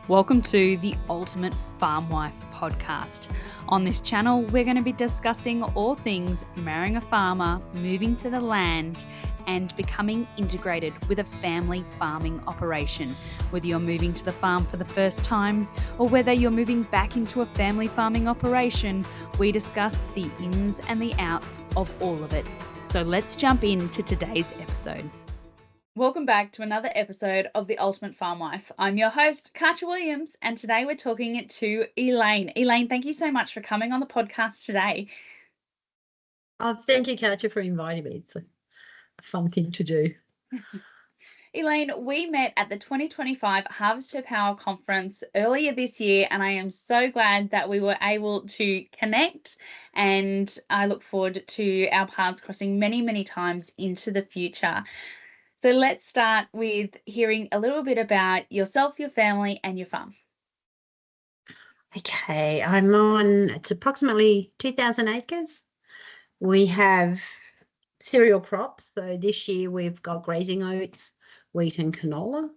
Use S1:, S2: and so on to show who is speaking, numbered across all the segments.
S1: Welcome to the Ultimate Farm Wife podcast. On this channel, we're going to be discussing all things marrying a farmer, moving to the land, and becoming integrated with a family farming operation. Whether you're moving to the farm for the first time or whether you're moving back into a family farming operation, we discuss the ins and the outs of all of it. So let's jump into today's episode. Welcome back to another episode of The Ultimate Farm Wife. I'm your host, Katja Williams, and today we're talking to Elaine. Elaine, thank you so much for coming on the podcast today.
S2: Oh, thank you, Katja, for inviting me. It's a fun thing to do.
S1: Elaine, we met at the 2025 Harvest Her Power conference earlier this year, and I am so glad that we were able to connect, and I look forward to our paths crossing many, many times into the future. So let's start with hearing a little bit about yourself, your family, and your farm.
S2: Okay, it's approximately 2,000 acres. We have cereal crops. So this year we've got grazing oats, wheat and canola,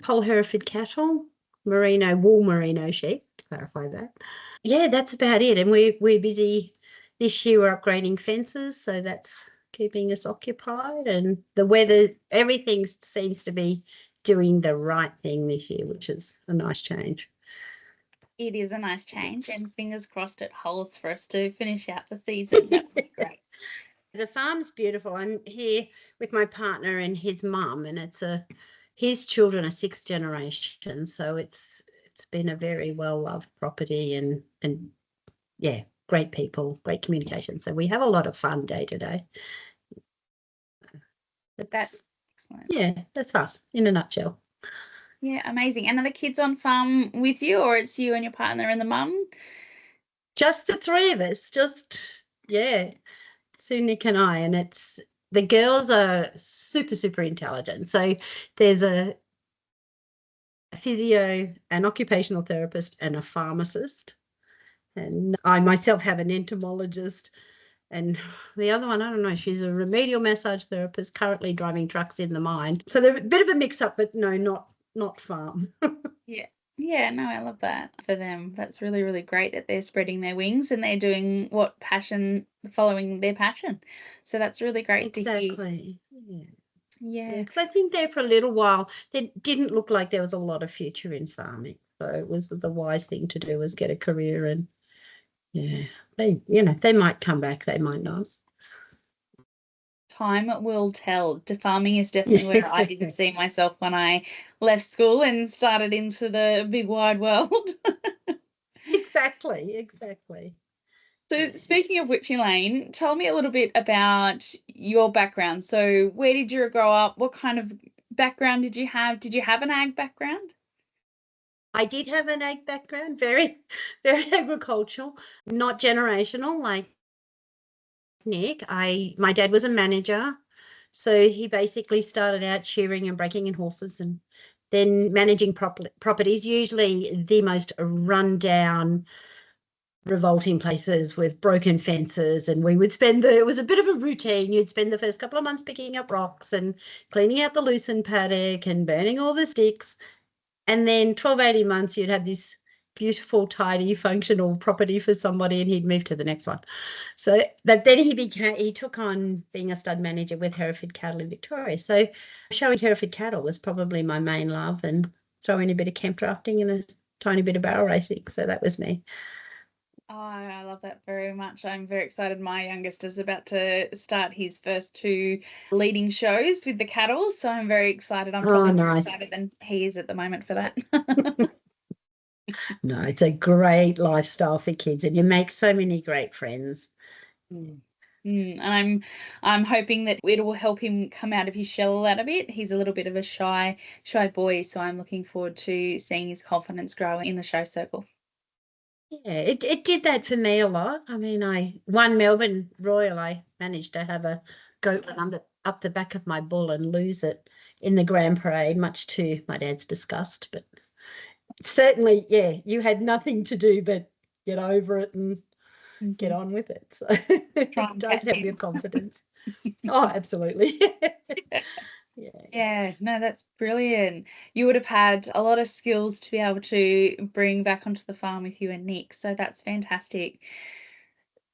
S2: whole Hereford cattle, wool merino sheep, to clarify that. Yeah, that's about it. And we're busy this year. We're upgrading fences, so that's keeping us occupied, and the weather, everything seems to be doing the right thing this year, which is a nice change.
S1: It is a nice change, and fingers crossed it holds for us to finish out the season. That would be great.
S2: The farm's beautiful. I'm here with my partner and his mum, and his children are sixth generation, so it's been a very well-loved property, and yeah, great people, great communication. So we have a lot of fun day to day.
S1: That's excellent.
S2: Yeah, that's us in a nutshell.
S1: Yeah, amazing. And are the kids on farm with you, or it's you and your partner and the mum?
S2: Just the three of us. Sue, Nick and I, and the girls are super, super intelligent. So there's a physio, an occupational therapist, and a pharmacist. And I myself have an entomologist. And the other one, I don't know, she's a remedial massage therapist, currently driving trucks in the mine. So they're a bit of a mix-up, but no, not farm.
S1: Yeah, no, I love that for them. That's really, really great that they're spreading their wings and they're doing following their passion. So that's really great to hear.
S2: Exactly.
S1: Yeah.
S2: Because I think there for a little while, there didn't look like there was a lot of future in farming. So it was the wise thing to do was get a career, and yeah, they might come back, they might not.
S1: Time will tell. Farming is definitely where I didn't see myself when I left school and started into the big wide world.
S2: Exactly.
S1: So speaking of which, Elaine, tell me a little bit about your background. So where did you grow up? What kind of background did you have? Did you have an ag background?
S2: I did have an ag background, very, very agricultural, not generational like Nick. My dad was a manager, so he basically started out shearing and breaking in horses, and then managing properties, usually the most rundown, revolting places with broken fences. And we would it was a bit of a routine. You'd spend the first couple of months picking up rocks and cleaning out the loosened paddock and burning all the sticks. And then 12, 18 months, you'd have this beautiful, tidy, functional property for somebody, and he'd move to the next one. So then he took on being a stud manager with Hereford cattle in Victoria. So showing Hereford cattle was probably my main love, and throwing a bit of camp drafting and a tiny bit of barrel racing. So that was me.
S1: Oh, I love that very much. I'm very excited. My youngest is about to start his first 2 leading shows with the cattle, so I'm very excited. I'm probably more excited than he is at the moment for that.
S2: No, it's a great lifestyle for kids, and you make so many great friends.
S1: And I'm hoping that it will help him come out of his shell a little bit. He's a little bit of a shy boy, so I'm looking forward to seeing his confidence grow in the show circle.
S2: Yeah, it did that for me a lot. I mean, I won Melbourne Royal. I managed to have a goat run up the back of my bull and lose it in the Grand Parade, much to my dad's disgust. But certainly, yeah, you had nothing to do but get over it and get on with it. So it does have your confidence. Oh, absolutely.
S1: Yeah, no, that's brilliant. You would have had a lot of skills to be able to bring back onto the farm with you and Nick, so that's fantastic.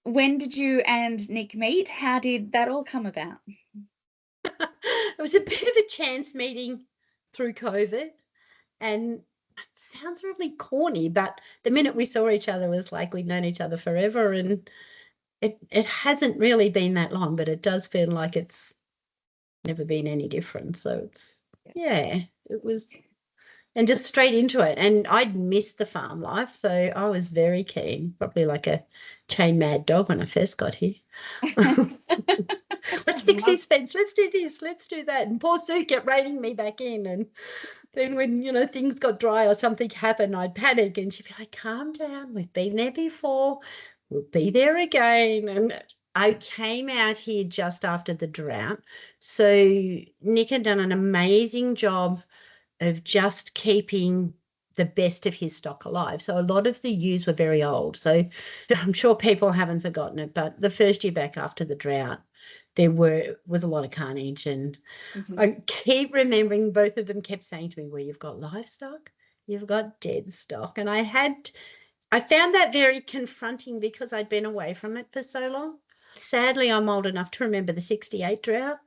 S1: When did you and Nick meet? How did that all come about?
S2: It was a bit of a chance meeting through COVID, and it sounds really corny, but the minute we saw each other, it was like we'd known each other forever, and it hasn't really been that long, but it does feel like it's never been any different. So it's, yeah, it was, and just straight into it. And I'd missed the farm life, so I was very keen, probably like a chain mad dog when I first got here. Let's fix this fence, let's do this, let's do that. And poor Sue kept reining me back in. And then when, things got dry or something happened, I'd panic, and she'd be like, calm down, we've been there before, we'll be there again. And I came out here just after the drought. So Nick had done an amazing job of just keeping the best of his stock alive. So a lot of the ewes were very old. So I'm sure people haven't forgotten it, but the first year back after the drought, there was a lot of carnage. And I keep remembering both of them kept saying to me, well, you've got livestock, you've got dead stock. And I found that very confronting because I'd been away from it for so long. Sadly, I'm old enough to remember the 68 drought.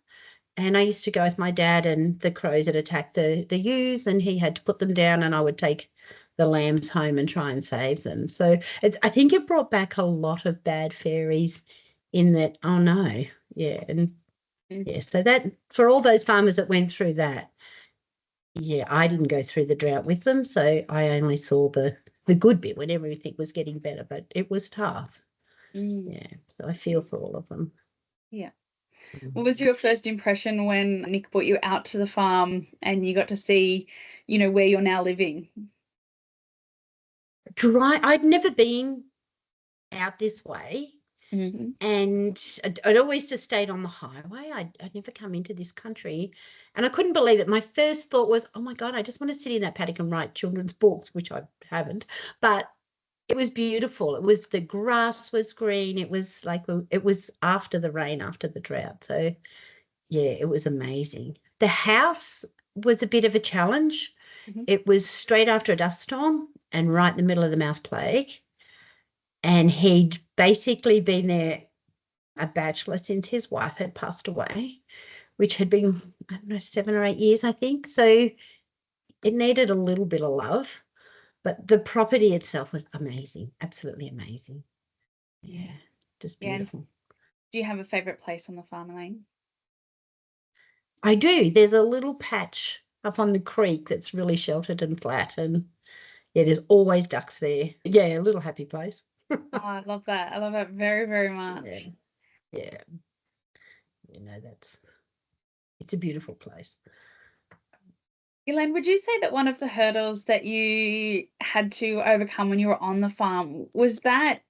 S2: And I used to go with my dad, and the crows had attacked the ewes, and he had to put them down, and I would take the lambs home and try and save them. So I think it brought back a lot of bad fairies in that, oh no, yeah. And yeah, so that, for all those farmers that went through that, yeah, I didn't go through the drought with them, so I only saw the good bit when everything was getting better, but it was tough. Yeah, so I feel for all of them.
S1: Yeah. What was your first impression when Nick brought you out to the farm and you got to see, where you're now living?
S2: Dry. I'd never been out this way. And I'd always just stayed on the highway. I'd never come into this country, and I couldn't believe it. My first thought was, oh my God, I just want to sit in that paddock and write children's books, which I haven't, but it was beautiful. The grass was green. It was like, it was after the rain, after the drought. So yeah, it was amazing. The house was a bit of a challenge. It was straight after a dust storm and right in the middle of the mouse plague. And he'd basically been there a bachelor since his wife had passed away, which had been, I don't know, 7 or 8 years, I think. So it needed a little bit of love, but the property itself was amazing, absolutely amazing. Yeah, just beautiful.
S1: Do you have a favourite place on the farm, Elaine?
S2: I do. There's a little patch up on the creek that's really sheltered and flat, and yeah, there's always ducks there. Yeah, a little happy place.
S1: Oh, I love that. I love it very, very much.
S2: Yeah. It's a beautiful place.
S1: Elaine, would you say that one of the hurdles that you had to overcome when you were on the farm was that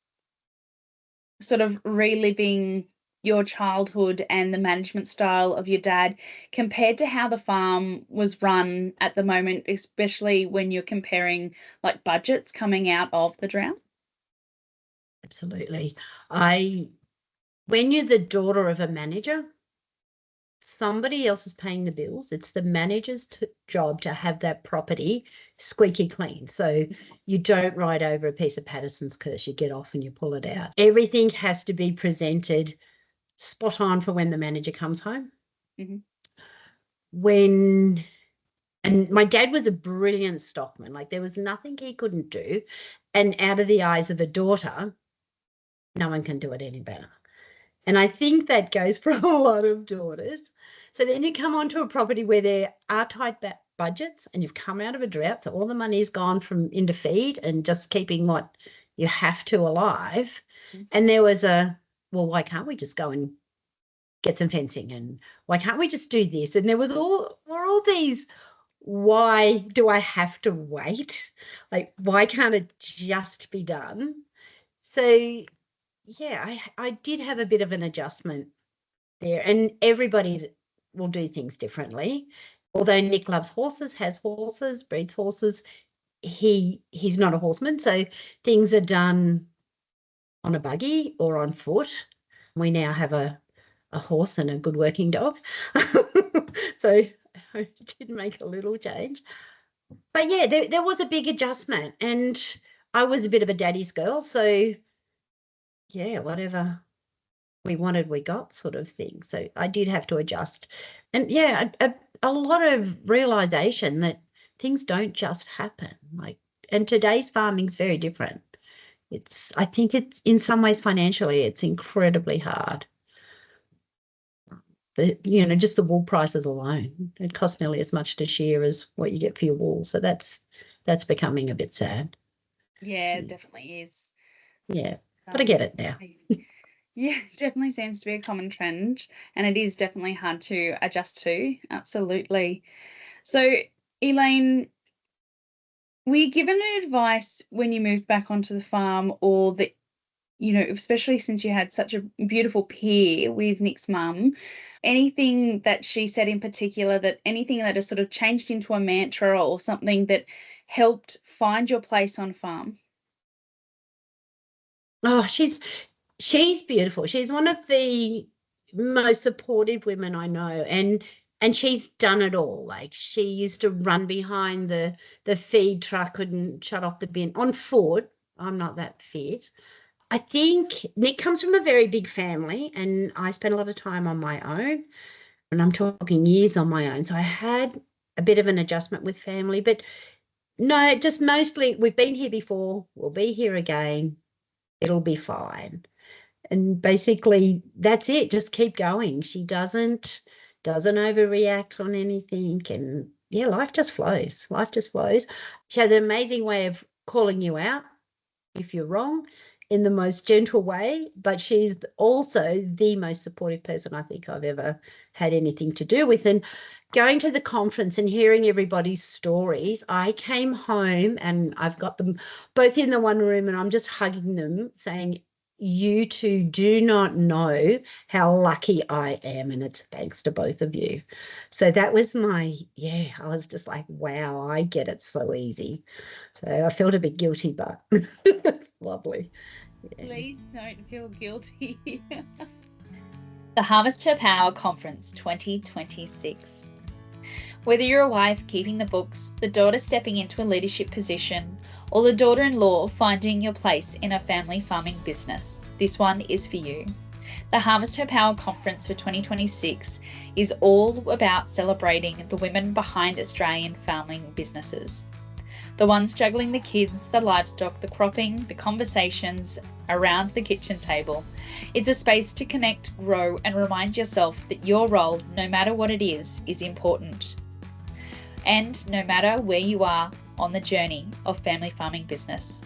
S1: sort of reliving your childhood and the management style of your dad compared to how the farm was run at the moment, especially when you're comparing like budgets coming out of the drought?
S2: Absolutely. When you're the daughter of a manager, somebody else is paying the bills. It's the manager's job to have that property squeaky clean. So you don't ride over a piece of Patterson's curse. You get off and you pull it out. Everything has to be presented spot on for when the manager comes home. And my dad was a brilliant stockman. Like, there was nothing he couldn't do. And out of the eyes of a daughter, no one can do it any better. And I think that goes for a lot of daughters. So then you come onto a property where there are tight budgets, and you've come out of a drought, so all the money's gone into feed and just keeping what you have to alive. And there was well, why can't we just go and get some fencing? And why can't we just do this? And there were all these, why do I have to wait? Like, why can't it just be done? So yeah, I did have a bit of an adjustment there, and everybody will do things differently. Although Nick loves horses, has horses, breeds horses, he's not a horseman, so things are done on a buggy or on foot. We now have a a horse and a good working dog. So I did make a little change. But yeah, there was a big adjustment, and I was a bit of a daddy's girl. So yeah, whatever we wanted, we got, sort of thing. So I did have to adjust. And yeah, a lot of realization that things don't just happen. Like, and today's farming is very different. I think it's in some ways financially, it's incredibly hard. Just the wool prices alone, it costs nearly as much to shear as what you get for your wool. So that's becoming a bit sad.
S1: Yeah, it definitely is.
S2: Yeah, but I get it now.
S1: Yeah, it definitely seems to be a common trend, and it is definitely hard to adjust to. Absolutely. So, Elaine, were you given advice when you moved back onto the farm, or that, especially since you had such a beautiful peer with Nick's mum, anything that she said in particular, that anything that has sort of changed into a mantra or something that helped find your place on farm?
S2: Oh, she's beautiful. She's one of the most supportive women I know, and she's done it all. Like, she used to run behind the feed truck and shut off the bin on foot. I'm not that fit. I think Nick comes from a very big family, and I spent a lot of time on my own, and I'm talking years on my own. So I had a bit of an adjustment with family, but no, just mostly we've been here before, we'll be here again, it'll be fine. And basically that's it. Just keep going. She doesn't overreact on anything. And yeah, life just flows. Life just flows. She has an amazing way of calling you out if you're wrong in the most gentle way, but she's also the most supportive person I think I've ever had anything to do with. And going to the conference and hearing everybody's stories, I came home and I've got them both in the one room, and I'm just hugging them saying, you two do not know how lucky I am, and it's thanks to both of you. So that was I was just like, wow, I get it so easy. So I felt a bit guilty, but lovely. Yeah.
S1: Please don't feel guilty.
S3: The Harvest Her Power Conference 2026. Whether you're a wife keeping the books, the daughter stepping into a leadership position, or the daughter-in-law finding your place in a family farming business, this one is for you. The Harvest Her Power Conference for 2026 is all about celebrating the women behind Australian farming businesses. The ones juggling the kids, the livestock, the cropping, the conversations around the kitchen table. It's a space to connect, grow, and remind yourself that your role, no matter what it is important. And no matter where you are on the journey of family farming business.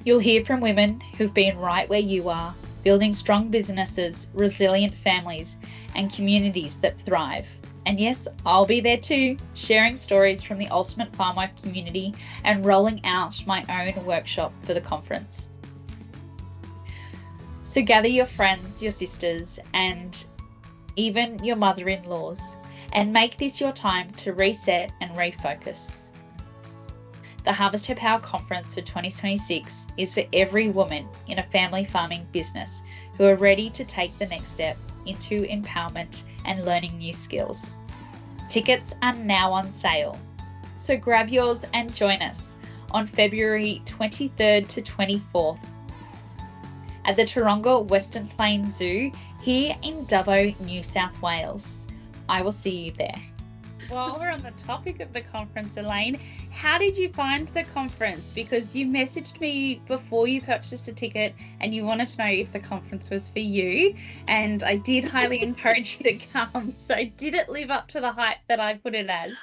S3: You'll hear from women who've been right where you are, building strong businesses, resilient families, and communities that thrive. And yes, I'll be there too, sharing stories from the Ultimate Farm Wife community and rolling out my own workshop for the conference. So gather your friends, your sisters, and even your mother-in-laws, and make this your time to reset and refocus. The Harvest Her Power Conference for 2026 is for every woman in a family farming business who are ready to take the next step into empowerment and learning new skills. Tickets are now on sale, so grab yours and join us on February 23rd to 24th at the Taronga Western Plains Zoo here in Dubbo, New South Wales. I will see you there.
S1: While we're on the topic of the conference, Elaine, how did you find the conference? Because you messaged me before you purchased a ticket and you wanted to know if the conference was for you, and I did highly encourage you to come. So did it live up to the hype that I put it as?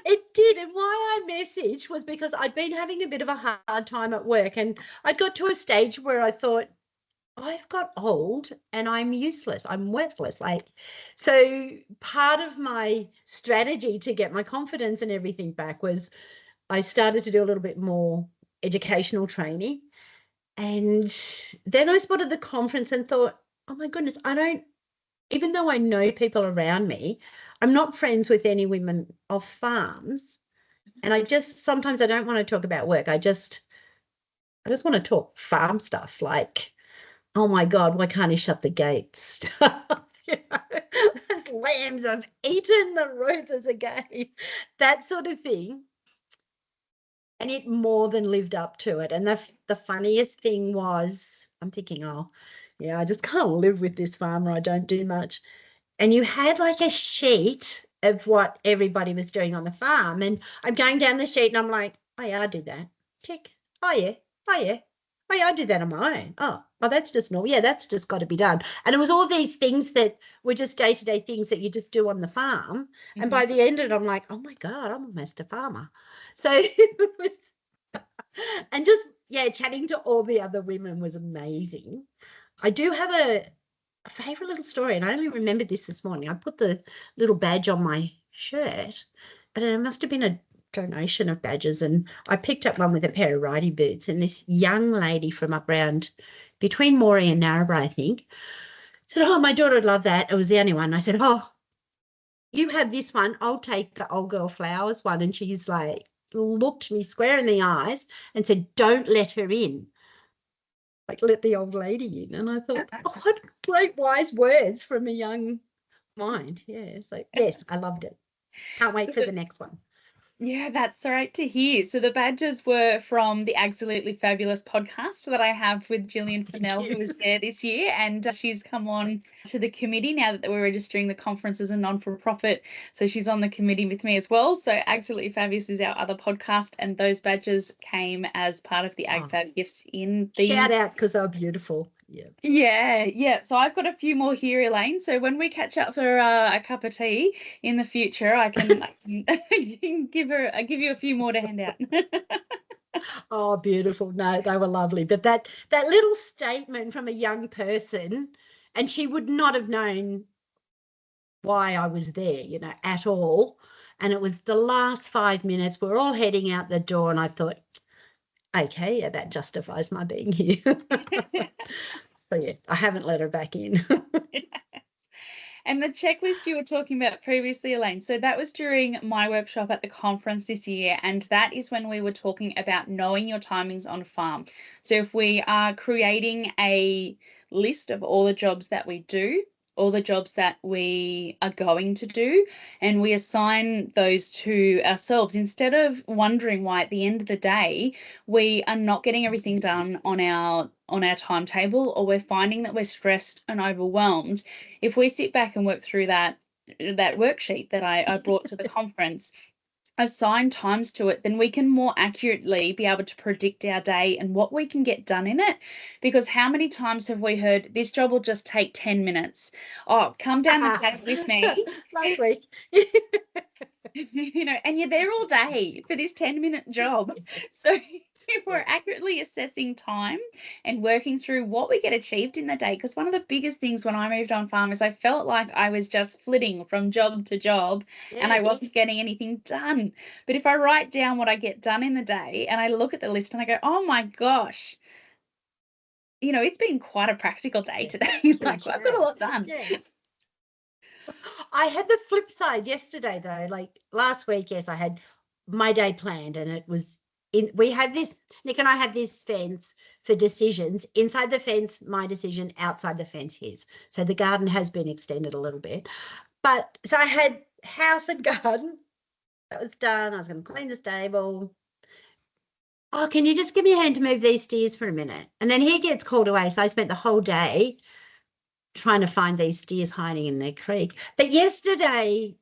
S2: It did. And why I messaged was because I'd been having a bit of a hard time at work, and I'd got to a stage where I thought, I've got old and I'm useless. I'm worthless. So part of my strategy to get my confidence and everything back was I started to do a little bit more educational training. And then I spotted the conference and thought, oh my goodness, even though I know people around me, I'm not friends with any women of farms. And sometimes I don't want to talk about work. I just want to talk farm stuff. Like, oh my God, why can't he shut the gates? Those lambs have eaten the roses again. That sort of thing. And it more than lived up to it. And the funniest thing was, I'm thinking, oh, yeah, I just can't live with this farmer. I don't do much. And you had like a sheet of what everybody was doing on the farm. And I'm going down the sheet and I'm like, oh, yeah, I do that. Tick. Oh, yeah. Oh, yeah. Oh, yeah, I do that on my own. Oh, that's just normal. Yeah, that's just got to be done. And it was all these things that were just day-to-day things that you just do on the farm. Mm-hmm. And by the end of it, I'm like, oh, my God, I'm almost a farmer. So it was, and just, yeah, chatting to all the other women was amazing. I do have a favourite little story, and I only remembered this morning. I put the little badge on my shirt, and it must have been a donation of badges, and I picked up one with a pair of riding boots, and this young lady from up round between Moree and Narrabri, I think, said, oh, my daughter would love that. It was the only one. I said, oh, you have this one. I'll take the Old Girl Flowers one. And she's like, looked me square in the eyes and said, don't let her in. Like, let the old lady in. And I thought, oh, what great wise words from a young mind. Yeah. So, yes, I loved it. Can't wait for the next one.
S3: Yeah, that's so great to hear. So the badges were from the Absolutely Fabulous podcast that I have with Gillian Fennell, who was there this year, and she's come on to the committee now that we're registering the conference as a non-for-profit. So she's on the committee with me as well. So Absolutely Fabulous is our other podcast, and those badges came as part of the AgFab gifts in the...
S2: Shout out, because they're beautiful.
S3: Yeah. So I've got a few more here, Elaine. So when we catch up for a cup of tea in the future, I can give you a few more to hand out.
S2: Oh, beautiful. No, they were lovely. But that little statement from a young person, and she would not have known why I was there, at all. And it was the last 5 minutes. We're all heading out the door, and I thought, okay, yeah, that justifies my being here. So, yeah, I haven't let her back in.
S3: And the checklist you were talking about previously, Elaine, so that was during my workshop at the conference this year, and that is when we were talking about knowing your timings on a farm. So if we are creating a list of all the jobs that we do, all the jobs that we are going to do, and we assign those to ourselves, instead of wondering why at the end of the day we are not getting everything done on our timetable, or we're finding that we're stressed and overwhelmed. If we sit back and work through that worksheet that I brought to the conference, assign times to it, then we can more accurately be able to predict our day and what we can get done in it. Because how many times have we heard, this job will just take 10 minutes? Oh, come down the paddock with me.
S2: Last week.
S3: And you're there all day for this 10-minute job. So if we're accurately assessing time and working through what we get achieved in the day, because one of the biggest things when I moved on farm is I felt like I was just flitting from job to job and I wasn't getting anything done. But if I write down what I get done in the day and I look at the list and I go, oh my gosh, it's been quite a practical day today. Like, I've got a lot done.
S2: Yeah. I had the flip side yesterday, though. Like last week, yes, I had my day planned, and it was we have this, Nick and I have this fence for decisions. Inside the fence, my decision. Outside the fence, his. So the garden has been extended a little bit. But so I had house and garden. That was done. I was going to clean the stable. Oh, can you just give me a hand to move these steers for a minute? And then he gets called away. So I spent the whole day trying to find these steers hiding in their creek. But yesterday,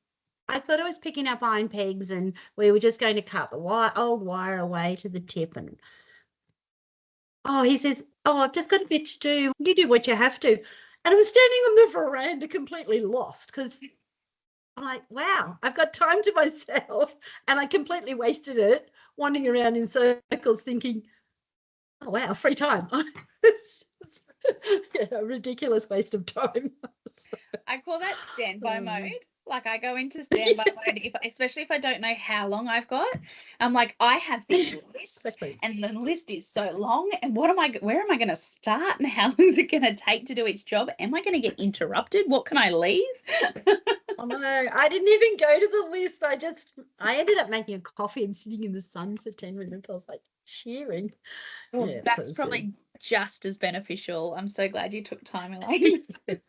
S2: I thought I was picking up iron pegs, and we were just going to cut the old wire away to the tip. And he says, oh, I've just got a bit to do. You do what you have to. And I was standing on the veranda completely lost, because I'm like, wow, I've got time to myself, and I completely wasted it wandering around in circles thinking, oh, wow, free time. A ridiculous waste of time.
S3: I call that standby mode. Like, I go into standby mode, especially if I don't know how long I've got. I'm like, I have this list, and the list is so long, and where am I going to start, and how long is it going to take to do each job? Am I going to get interrupted? What can I leave?
S2: Oh no, I didn't even go to the list. I ended up making a coffee and sitting in the sun for 10 minutes. I was like, shearing.
S3: Well,
S2: Yeah, so
S3: that's
S2: it's
S3: probably just as beneficial. I'm so glad you took time, Elaine.
S2: good.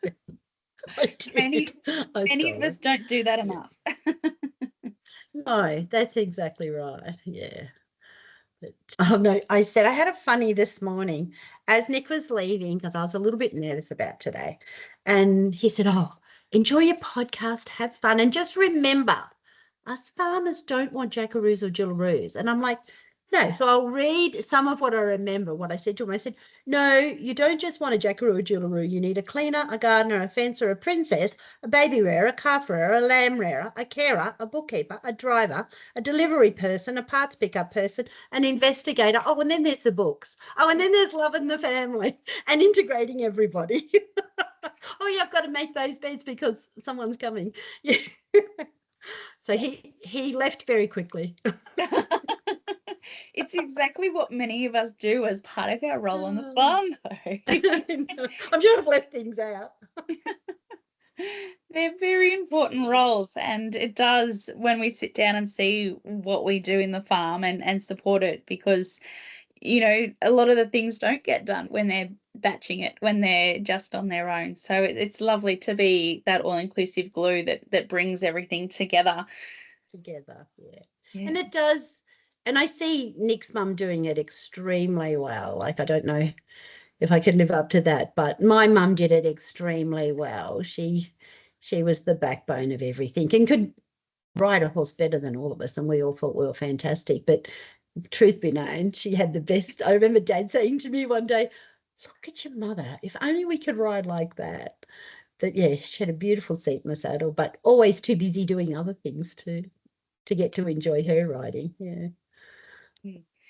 S2: I
S3: Many,
S2: did. I
S3: many of
S2: stole
S3: us
S2: it.
S3: don't do that
S2: Yeah.
S3: enough.
S2: No, that's exactly right. Yeah. But, oh no, I said I had a funny this morning as Nick was leaving because I was a little bit nervous about today. And he said, "Oh, enjoy your podcast, have fun, and just remember, us farmers don't want jackaroos or jillaroos." And I'm like, no. So I'll read some of what I remember, what I said to him. I said, "No, you don't just want a jackaroo or jillaroo. You need a cleaner, a gardener, a fencer, a princess, a baby rearer, a calf rearer, a lamb rearer, a carer, a bookkeeper, a driver, a delivery person, a parts pickup person, an investigator. Oh, and then there's the books. Oh, and then there's loving the family and integrating everybody." Oh, yeah, I've got to make those beds because someone's coming. Yeah. So he left very quickly.
S3: It's exactly what many of us do as part of our role on the farm, though.
S2: I'm sure I've left things out.
S3: They're very important roles, and it does when we sit down and see what we do in the farm and support it, because a lot of the things don't get done when they're batching it, when they're just on their own. So it's lovely to be that all-inclusive glue that brings everything together.
S2: Yeah. And it does. And I see Nick's mum doing it extremely well. Like, I don't know if I could live up to that, but my mum did it extremely well. She was the backbone of everything and could ride a horse better than all of us, and we all thought we were fantastic. But truth be known, she had the best. I remember Dad saying to me one day, "Look at your mother. If only we could ride like that." But yeah, she had a beautiful seat in the saddle, but always too busy doing other things to get to enjoy her riding. Yeah.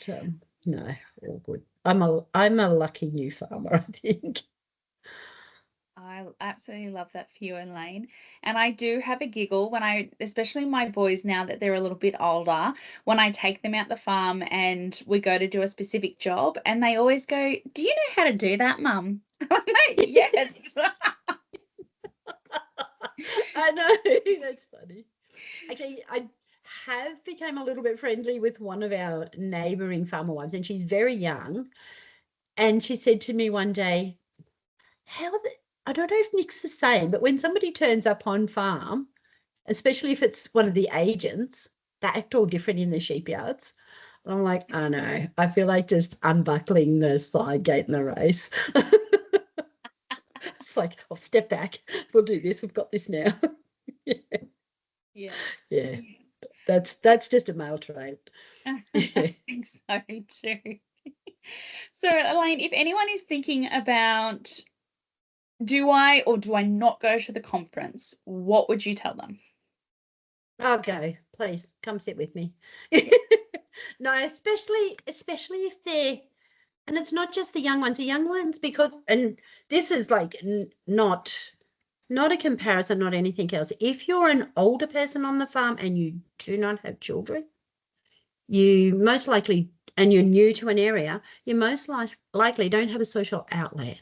S2: But, no, all good. I'm a lucky new farmer, I think.
S3: I absolutely love that for you, Elaine. And I do have a giggle when especially my boys, now that they're a little bit older, when I take them out the farm and we go to do a specific job, and they always go, "Do you know how to do that, Mum?" I'm like, "Yes."
S2: I know, that's funny. Actually, I have become a little bit friendly with one of our neighbouring farmer wives, and she's very young. And she said to me one day, I don't know if Nick's the same, but when somebody turns up on farm, especially if it's one of the agents, they act all different in the sheep yards. And I'm like, "Oh no, I feel like just unbuckling the side gate in the race." It's like, "I'll step back. We'll do this. We've got this now."
S3: Yeah.
S2: Yeah. That's just a male trait.
S3: I think so too. So, Elaine, if anyone is thinking about, do I or do I not go to the conference, what would you tell them?
S2: I'll go. Please come sit with me. No, especially if they're, and it's not just the young ones, because, and this is like not a comparison, not anything else. If you're an older person on the farm and you do not have children, you most likely, and you're new to an area, you most likely don't have a social outlet.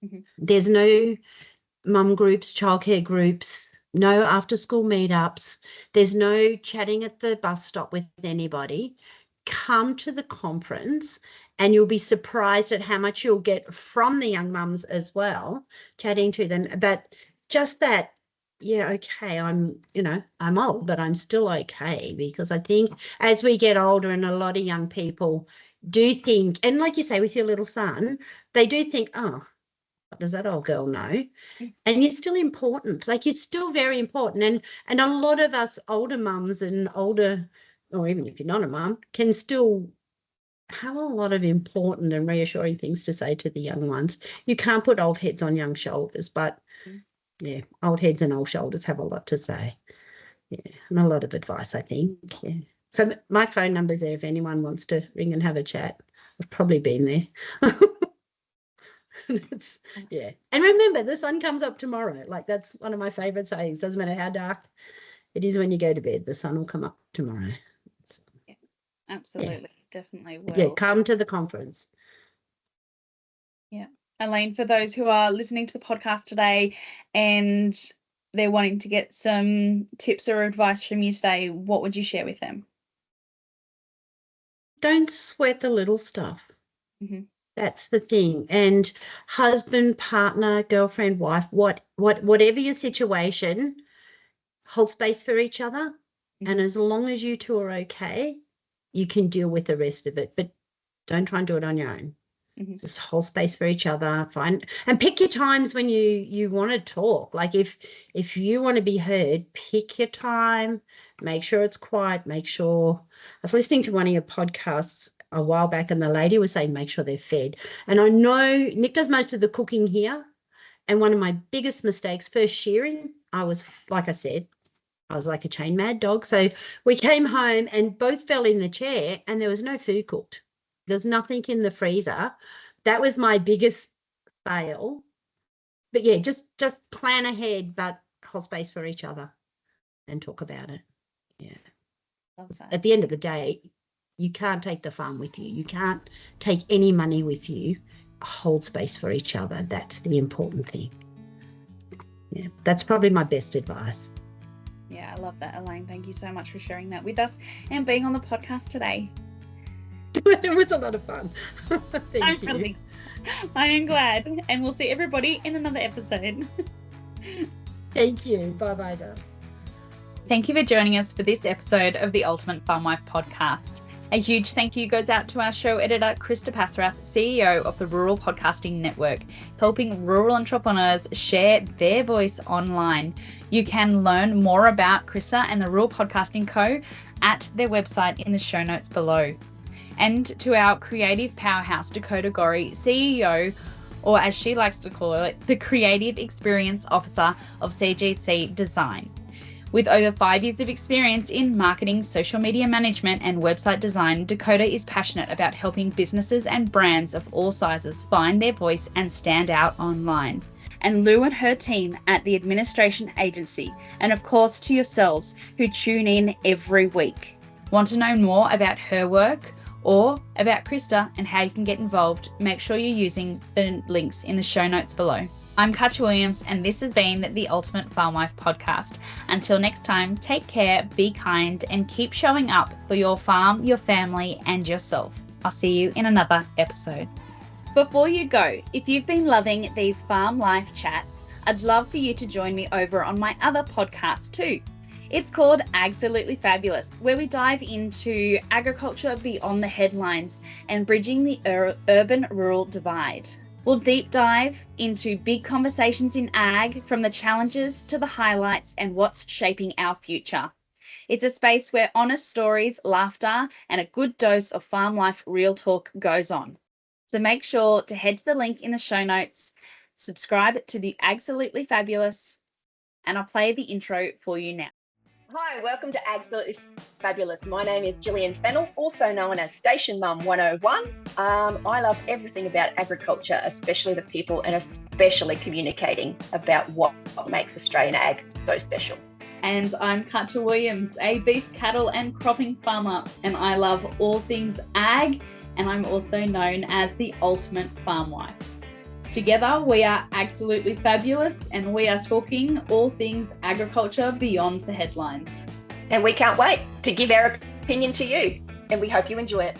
S3: Mm-hmm.
S2: There's no mum groups, childcare groups, no after school meetups. There's no chatting at the bus stop with anybody. Come to the conference and you'll be surprised at how much you'll get from the young mums as well, chatting to them. But just that, yeah, okay, I'm old, but I'm still okay, because I think as we get older, and a lot of young people do think, and like you say with your little son, they do think, "Oh, what does that old girl know?" And you're still important. Like, you're still very important. And a lot of us older mums and older, or even if you're not a mum, can still have a lot of important and reassuring things to say to the young ones. You can't put old heads on young shoulders, but yeah, old heads and old shoulders have a lot to say. Yeah, and a lot of advice, I think. Yeah. So my phone number's there if anyone wants to ring and have a chat. I've probably been there. Yeah. And remember, the sun comes up tomorrow. Like, that's one of my favorite sayings. Doesn't matter how dark it is when you go to bed, the sun will come up tomorrow.
S3: Yeah, absolutely. Definitely will.
S2: Yeah, come to the conference.
S3: Yeah. Elaine, for those who are listening to the podcast today and they're wanting to get some tips or advice from you today, what would you share with them?
S2: don't sweat the little stuff.
S3: Mhm.
S2: That's the thing. And husband, partner, girlfriend, wife, whatever your situation, hold space for each other. And
S3: Mhm.
S2: as long as you two are okay, you can deal with the rest of it. But don't try and do it on your own.
S3: Mhm.
S2: Just hold space for each other. Find and pick your times when you want to talk. Like if you want to be heard, pick your time. Make sure it's quiet. Make sure. I was listening to one of your podcasts a while back, and the lady was saying make sure they're fed. And I know Nick does most of the cooking here. And one of my biggest mistakes, first shearing, I was, like I said, I was like a chain mad dog. So we came home and both fell in the chair, and there was no food cooked. There's nothing in the freezer. That was my biggest fail. But yeah, just plan ahead, but hold space for each other and talk about it. Yeah.
S3: Love that.
S2: At the end of the day, you can't take the farm with you. You can't take any money with you. Hold space for each other. That's the important thing. Yeah, that's probably my best advice.
S3: Yeah, I love that, Elaine. Thank you so much for sharing that with us and being on the podcast today.
S2: It was a lot of fun. Thank you.
S3: Really, I am glad. And we'll see everybody in another episode.
S2: Thank you. Bye-bye, Dad.
S3: Thank you for joining us for this episode of the Ultimate Farm Wife podcast. A huge thank you goes out to our show editor, Krista Pathrath, CEO of the Rural Podcasting Network, helping rural entrepreneurs share their voice online. You can learn more about Krista and the Rural Podcasting Co. at their website in the show notes below. And to our creative powerhouse, Dakota Gorey, CEO, or as she likes to call it, the Creative Experience Officer of CGC Design. With over 5 years of experience in marketing, social media management, and website design, Dakota is passionate about helping businesses and brands of all sizes find their voice and stand out online. And Lou and her team at the Administration Agency, and of course to yourselves who tune in every week. Want to know more about her work or about Krista and how you can get involved? Make sure you're using the links in the show notes below. I'm Katja Williams, and this has been the Ultimate Farm Wife podcast. Until next time, take care, be kind, and keep showing up for your farm, your family, and yourself. I'll see you in another episode. Before you go, if you've been loving these farm life chats, I'd love for you to join me over on my other podcast too. It's called Absolutely Fabulous, where we dive into agriculture beyond the headlines and bridging the urban-rural divide. We'll deep dive into big conversations in ag, from the challenges to the highlights and what's shaping our future. It's a space where honest stories, laughter, and a good dose of farm life real talk goes on. So make sure to head to the link in the show notes, subscribe to the Absolutely Fabulous, and I'll play the intro for you now.
S4: Hi, welcome to Absolutely Fabulous. My name is Gillian Fennell, also known as Station Mum 101. I love everything about agriculture, especially the people and especially communicating about what makes Australian ag so special.
S3: And I'm Katja Williams, a beef, cattle and cropping farmer, and I love all things ag, and I'm also known as the Ultimate Farm Wife. Together, we are absolutely fabulous, and we are talking all things agriculture beyond the headlines.
S4: And we can't wait to give our opinion to you, and we hope you enjoy it.